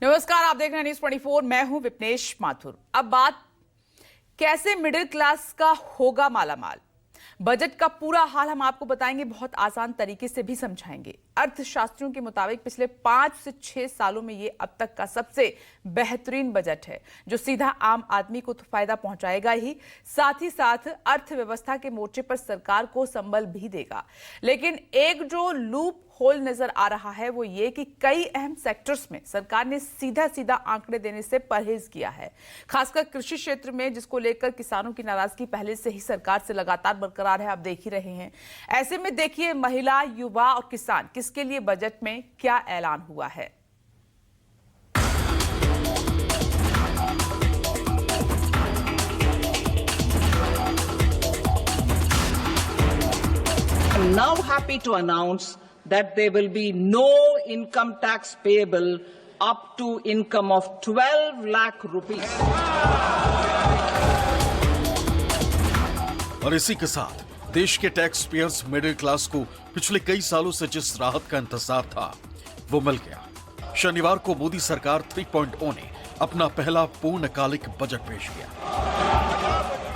नमस्कार, आप देख रहे हैं न्यूज 24। मैं हूं विपनेश माथुर। अब बात कैसे मिडिल क्लास का होगा मालामाल। बजट का पूरा हाल हम आपको बताएंगे, बहुत आसान तरीके से भी समझाएंगे। अर्थशास्त्रियों के मुताबिक पिछले 5 से 6 सालों में ये अब तक का सबसे बेहतरीन बजट है, जो सीधा आम आदमी को तो फायदा पहुंचाएगा ही साथ अर्थव्यवस्था के मोर्चे पर सरकार को संबल भी देगा। लेकिन एक जो लूप होल नजर आ रहा है वो ये कि कई अहम सेक्टर्स में सरकार ने सीधा आंकड़े देने से परहेज किया है, खासकर कृषि क्षेत्र में, जिसको लेकर किसानों की नाराजगी पहले से ही सरकार से लगातार बरकरार है, आप देख ही रहे हैं। ऐसे में देखिए महिला, युवा और किसान किसके लिए बजट में क्या ऐलान हुआ है। I'm now happy to announce that there will be no income tax payable up to income of 12 lakh rupees. और इसी के साथ देश के टैक्स पेयर्स मिडिल क्लास को पिछले कई सालों से जिस राहत का इंतजार था वो मिल गया। शनिवार को मोदी सरकार 3.0 ने अपना पहला पूर्णकालिक बजट पेश किया।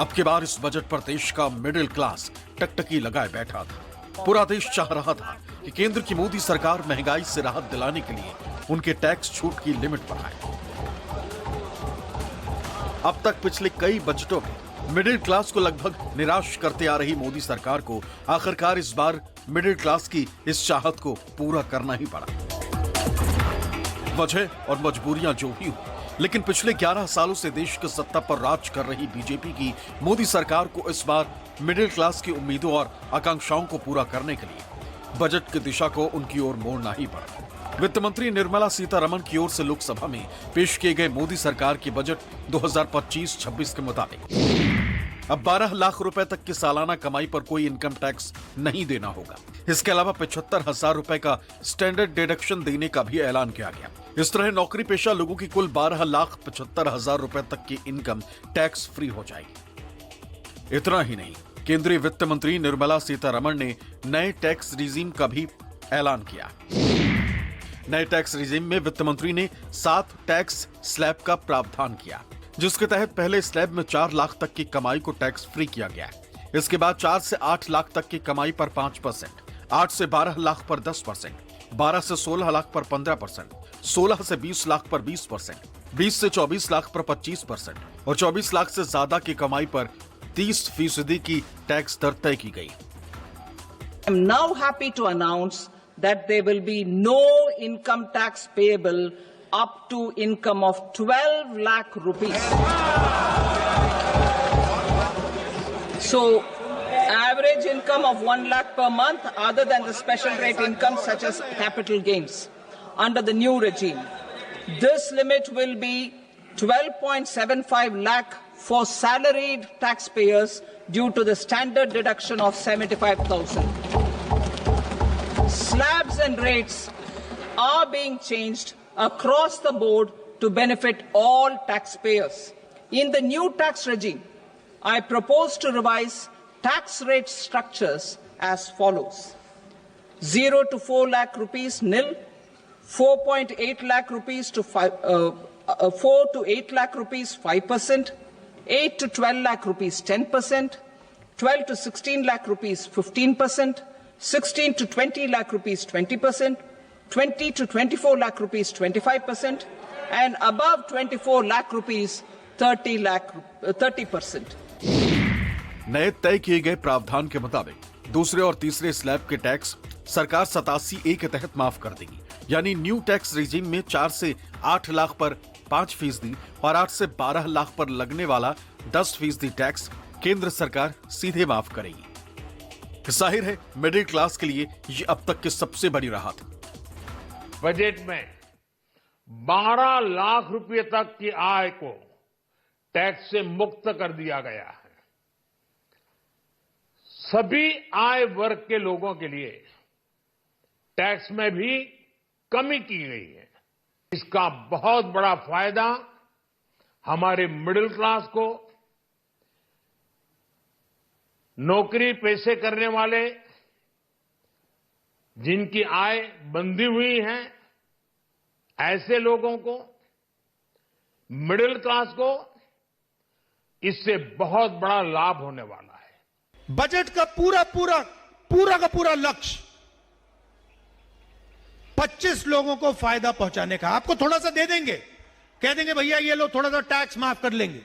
अब की बार इस बजट पर देश का मिडिल क्लास टकटकी लगाए बैठा था। पूरा देश चाह रहा था कि केंद्र की मोदी सरकार महंगाई से राहत दिलाने के लिए उनके टैक्स छूट की लिमिट बढ़ाए। अब तक पिछले कई बजटों में मिडिल क्लास को लगभग निराश करते आ रही मोदी सरकार को आखिरकार इस बार मिडिल क्लास की इस चाहत को पूरा करना ही पड़ा। वजह और मजबूरियां जो भी हो, लेकिन पिछले 11 सालों से देश की सत्ता पर राज कर रही बीजेपी की मोदी सरकार को इस बार मिडिल क्लास की उम्मीदों और आकांक्षाओं को पूरा करने के लिए बजट की दिशा को उनकी ओर मोड़ना ही पड़ा। वित्त मंत्री निर्मला सीतारमण की ओर से लोकसभा में पेश किए गए मोदी सरकार की बजट 2025-26 के मुताबिक अब 12 लाख रुपए तक की सालाना कमाई पर कोई इनकम टैक्स नहीं देना होगा। इसके अलावा 75,000 रुपए का स्टैंडर्ड डिडक्शन देने का भी ऐलान किया गया। इस तरह नौकरी पेशा लोगों की कुल 12,75,000 रुपए तक की इनकम टैक्स फ्री हो जाएगी। इतना ही नहीं, केंद्रीय वित्त मंत्री निर्मला सीतारमण ने नए टैक्स रिजीम का भी ऐलान किया। नए टैक्स रिजीम में वित्त मंत्री ने 7 टैक्स स्लैब का प्रावधान किया, जिसके तहत पहले स्लैब में 4 लाख तक की कमाई को टैक्स फ्री किया गया। इसके बाद 4 से 8 लाख तक की कमाई पर 5%, 8 से 12 लाख पर 10%, 12 से 16 लाख पर 15%, 16 से 20 लाख पर 20%, 20 से 24 लाख पर 25% और 24 लाख से ज्यादा की कमाई पर 30% की टैक्स दर तय की गई। I'm now happy to announce that there will be no income tax payable up to income of 12 lakh rupees. So, average income of 1 lakh per month, other than the special rate income such as capital gains, under the new regime. This limit will be 12.75 lakh for salaried taxpayers due to the standard deduction of 75,000. Slabs and rates are being changed across the board to benefit all taxpayers. In the new tax regime, I propose to revise tax rate structures as follows: 0 to 4 lakh rupees nil, 4.8 lakh rupees to 4 to 8 lakh rupees 5%, 8 to 12 lakh rupees 10%, 12 to 16 lakh rupees 15%, 16 to 20 lakh rupees 20%, 20 to 24 lakh rupees 25%, and above 24 lakh rupees 30%. नए तय किए गए प्रावधान के मुताबिक दूसरे और तीसरे स्लैब के टैक्स सरकार 87A के तहत माफ कर देगी। यानी न्यू टैक्स रिजीम में 4 से 8 लाख पर 5% और 8 से 12 लाख पर लगने वाला 10% टैक्स केंद्र सरकार सीधे माफ करेगी। जाहिर है मिडिल क्लास के लिए ये अब तक की सबसे बड़ी राहत। बजट में 12 लाख रुपए तक की आय को टैक्स से मुक्त कर दिया गया है। सभी आय वर्ग के लोगों के लिए टैक्स में भी कमी की गई है। इसका बहुत बड़ा फायदा हमारे मिडिल क्लास को, नौकरी पेशे करने वाले, जिनकी आय बंधी हुई है, ऐसे लोगों को मिडिल क्लास को इससे बहुत बड़ा लाभ होने वाला है। बजट का पूरा लक्ष्य 25 लोगों को फायदा पहुंचाने का। आपको थोड़ा सा दे देंगे, कह देंगे भैया ये लो थोड़ा सा टैक्स माफ कर लेंगे,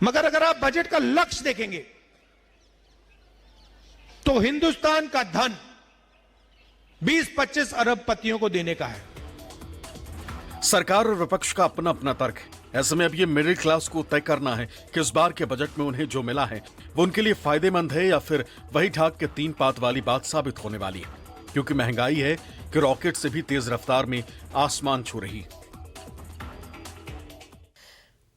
मगर अगर आप बजट का लक्ष्य देखेंगे तो हिंदुस्तान का धन 20-25 अरबपतियों को देने का है। सरकार और विपक्ष का अपना अपना तर्क है। ऐसे में अब ये मिडिल क्लास को तय करना है कि इस बार के बजट में उन्हें जो मिला है वो उनके लिए फायदेमंद है या फिर वही ढाक के 3 पात वाली बात साबित होने वाली है, क्योंकि महंगाई है कि रॉकेट से भी तेज रफ्तार में आसमान छू रही।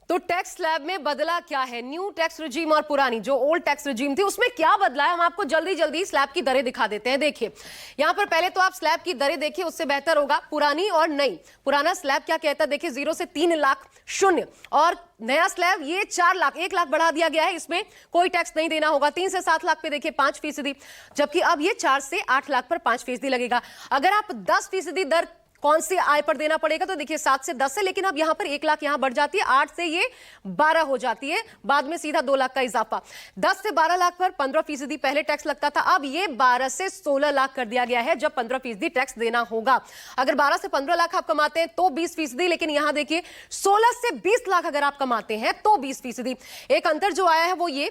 तो टैक्स स्लैब में बदला क्या है? न्यू टैक्स रिजीम और पुरानी जो ओल्ड टैक्स रिजीम थी उसमें क्या बदला है, हम आपको जल्दी स्लैब की दरें दिखा देते हैं। देखिए यहां पर पहले तो आप स्लैब की दरें देखिए, उससे बेहतर होगा पुरानी और नई। पुराना स्लैब क्या कहता है देखिए, 0 से 3 लाख शून्य, और नया स्लैब ये 4 लाख, 1 लाख बढ़ा दिया गया है, इसमें कोई टैक्स नहीं देना होगा। 3 से 7 लाख पे देखिए 5%, जबकि अब ये 4 से 8 लाख पर 5% लगेगा। अगर आप 10% दर कौन सी आय पर देना पड़ेगा तो देखिए 7 से 10 है, लेकिन अब यहां पर 1 लाख यहां बढ़ जाती है, 8 से ये 12 हो जाती है, बाद में सीधा 2 लाख का इजाफा। 10 से 12 लाख पर 15% पहले टैक्स लगता था, अब ये 12 से 16 लाख कर दिया गया है, जब 15% टैक्स देना होगा। अगर 12 से 15 लाख आप कमाते हैं तो 20%, लेकिन यहां देखिए 16 से 20 लाख अगर आप कमाते हैं तो 20%। एक अंतर जो आया है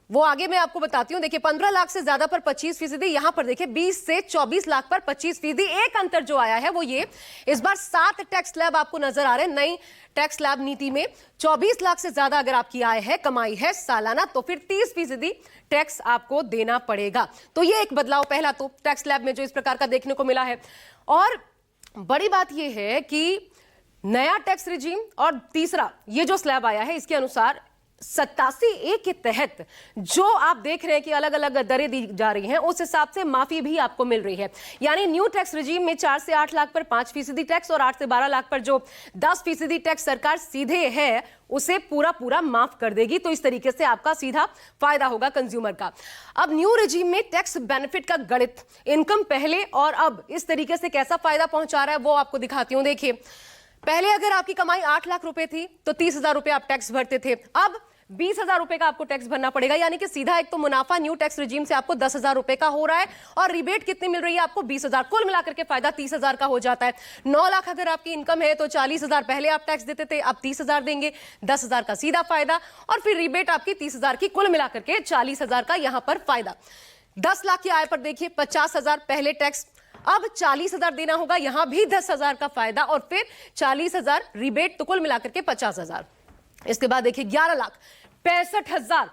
वो आगे मैं आपको बताती हूं। देखिए 15 लाख से ज्यादा पर 25%, यहां पर देखिए 20 से 24 लाख पर 25%। एक अंतर जो आया है वो ये, इस बार 7 टैक्स स्लैब आपको नजर आ रहे हैं नई टैक्स स्लैब नीति में। 24 लाख से ज्यादा अगर आपकी आय है, कमाई है सालाना, तो फिर 30% टैक्स आपको देना पड़ेगा। तो ये एक बदलाव पहला तो टैक्स स्लैब में जो इस प्रकार का देखने को मिला है। और बड़ी बात यह है कि नया टैक्स रिजीम और तीसरा ये जो स्लैब आया है, इसके अनुसार 87A के तहत जो आप देख रहे हैं कि अलग अलग दरें दी जा रही हैं, उस हिसाब से माफी भी आपको मिल रही है। यानी न्यू टैक्स रिजीम में 4 से 8 लाख पर 5% टैक्स और 8 से 12 लाख पर जो 10% टैक्स सरकार सीधे है उसे पूरा माफ कर देगी। तो इस तरीके से आपका सीधा फायदा होगा कंज्यूमर का। अब न्यू रिजीम में टैक्स बेनिफिट का गणित, इनकम पहले और अब इस तरीके से कैसा फायदा पहुंचा रहा है वो आपको दिखाती हूं। देखिए पहले अगर आपकी कमाई 8 लाख रुपए थी तो 30,000 रुपए आप टैक्स भरते थे, अब 20,000 रुपए का आपको टैक्स भरना पड़ेगा। यानी कि सीधा एक तो मुनाफा न्यू टैक्स रिजीम से आपको 10,000 रुपए का हो रहा है, और रिबेट कितनी मिल रही है आपको 20,000, कुल मिलाकर के फायदा 30,000 का हो जाता है। 9 लाख अगर आपकी इनकम है तो 40,000 पहले आप टैक्स देते थे, अब 30,000 देंगे, 10,000 का सीधा फायदा, और फिर रिबेट आपकी 30,000 की, कुल मिलाकर के 40,000 का यहां पर फायदा। 10 लाख की आय पर देखिए 50,000 पहले टैक्स, अब 40,000 देना होगा, यहां भी 10,000 का फायदा, और फिर 40,000 रिबेट, तो कुल मिलाकर के 50,000। इसके बाद देखिए 11 लाख 65,000,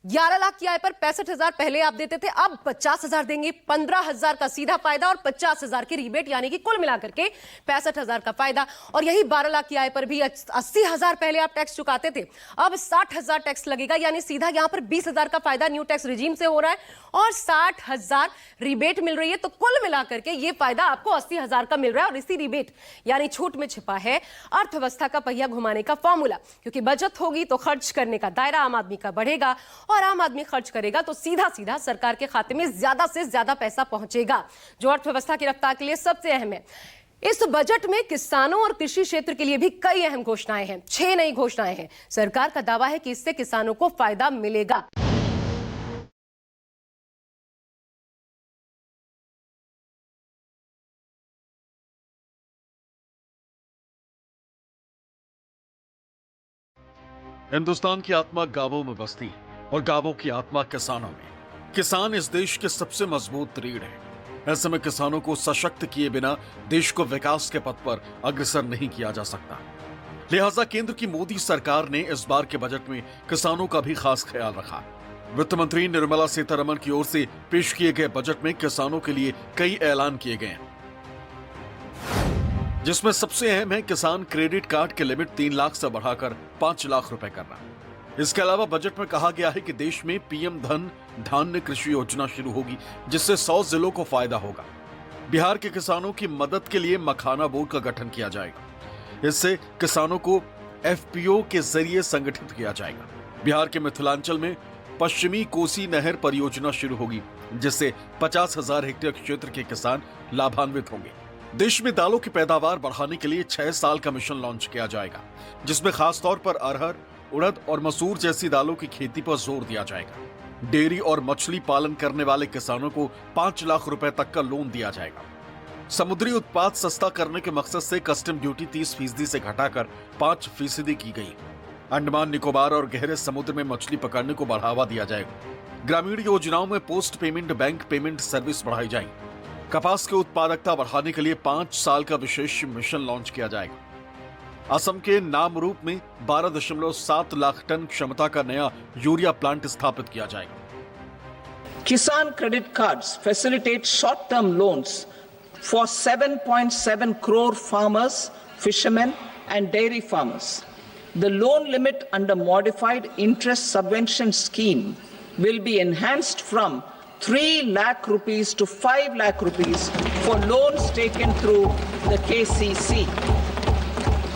11 लाख की आय पर 65,000 पहले आप देते थे, अब 50,000 देंगे, 15,000 का सीधा फायदा और 50,000 की रिबेट, यानी कि कुल मिलाकर के 65,000 का फायदा। और यही 12 लाख की आय पर भी 80,000 पहले आप टैक्स चुकाते थे, अब 60,000 टैक्स लगेगा, यानी सीधा यहां पर 20,000 का फायदा न्यू टैक्स रिजीम से हो रहा है और 60,000 रिबेट मिल रही है। तो कुल मिलाकर के ये फायदा आपको 80,000 का मिल रहा है। और इसी रिबेट यानी छूट में छिपा है अर्थव्यवस्था का पहिया घुमाने का फॉर्मूला, क्योंकि बचत होगी तो खर्च करने का दायरा आम आदमी का बढ़ेगा, और आम आदमी खर्च करेगा तो सीधा सीधा सरकार के खाते में ज्यादा से ज्यादा पैसा पहुंचेगा, जो अर्थव्यवस्था की रफ्तार के लिए सबसे अहम है। इस बजट में किसानों और कृषि क्षेत्र के लिए भी कई अहम घोषणाएं हैं, 6 नई घोषणाएं हैं। सरकार का दावा है कि इससे किसानों को फायदा मिलेगा। हिंदुस्तान की आत्मा गांवों में बसती है और गांवों की आत्मा किसानों में। किसान इस देश के सबसे मजबूत रीढ़ है। ऐसे में किसानों को सशक्त किए बिना देश को विकास के पथ पर अग्रसर नहीं किया जा सकता। लिहाजा केंद्र की मोदी सरकार ने इस बार के बजट में किसानों का भी खास ख्याल रखा। वित्त मंत्री निर्मला सीतारमण की ओर से पेश किए गए बजट में किसानों के लिए कई ऐलान किए गए हैं, जिसमें सबसे अहम है किसान क्रेडिट कार्ड की लिमिट 3 लाख से बढ़ाकर 5 लाख रुपए करना। इसके अलावा बजट में कहा गया है कि देश में पीएम धन धान्य कृषि योजना शुरू होगी, जिससे 100 जिलों को फायदा होगा। बिहार के किसानों की मदद के लिए मखाना बोर्ड का गठन किया जाएगा। इससे किसानों को एफपीओ के जरिए संगठित किया जाएगा। बिहार के मिथिलांचल में पश्चिमी कोसी नहर परियोजना शुरू होगी, जिससे 50,000 हेक्टेयर क्षेत्र के किसान लाभान्वित होंगे। देश में दालों की पैदावार बढ़ाने के लिए 6 साल का मिशन लॉन्च किया जाएगा, जिसमें खासतौर पर अरहर, उड़द और मसूर जैसी दालों की खेती पर जोर दिया जाएगा। डेयरी और मछली पालन करने वाले किसानों को 5 लाख रुपए तक का लोन दिया जाएगा। समुद्री उत्पाद सस्ता करने के मकसद से कस्टम ड्यूटी 30% से घटाकर 5% की गई। अंडमान निकोबार और गहरे समुद्र में मछली पकड़ने को बढ़ावा दिया जाएगा। ग्रामीण योजनाओं में post payment bank payment service बढ़ाई जाएगी। कपास की उत्पादकता बढ़ाने के लिए 5 साल का विशेष मिशन लॉन्च किया जाएगा। असम के नामरूप में 12.7 लाख टन क्षमता का नया यूरिया प्लांट स्थापित किया जाएगा। Kisan credit cards facilitate short-term loans for 7.7 crore farmers, fishermen, and dairy farmers. The loan limit under modified interest subvention scheme will be enhanced from 3 lakh rupees to 5 lakh rupees for loans taken through the KCC.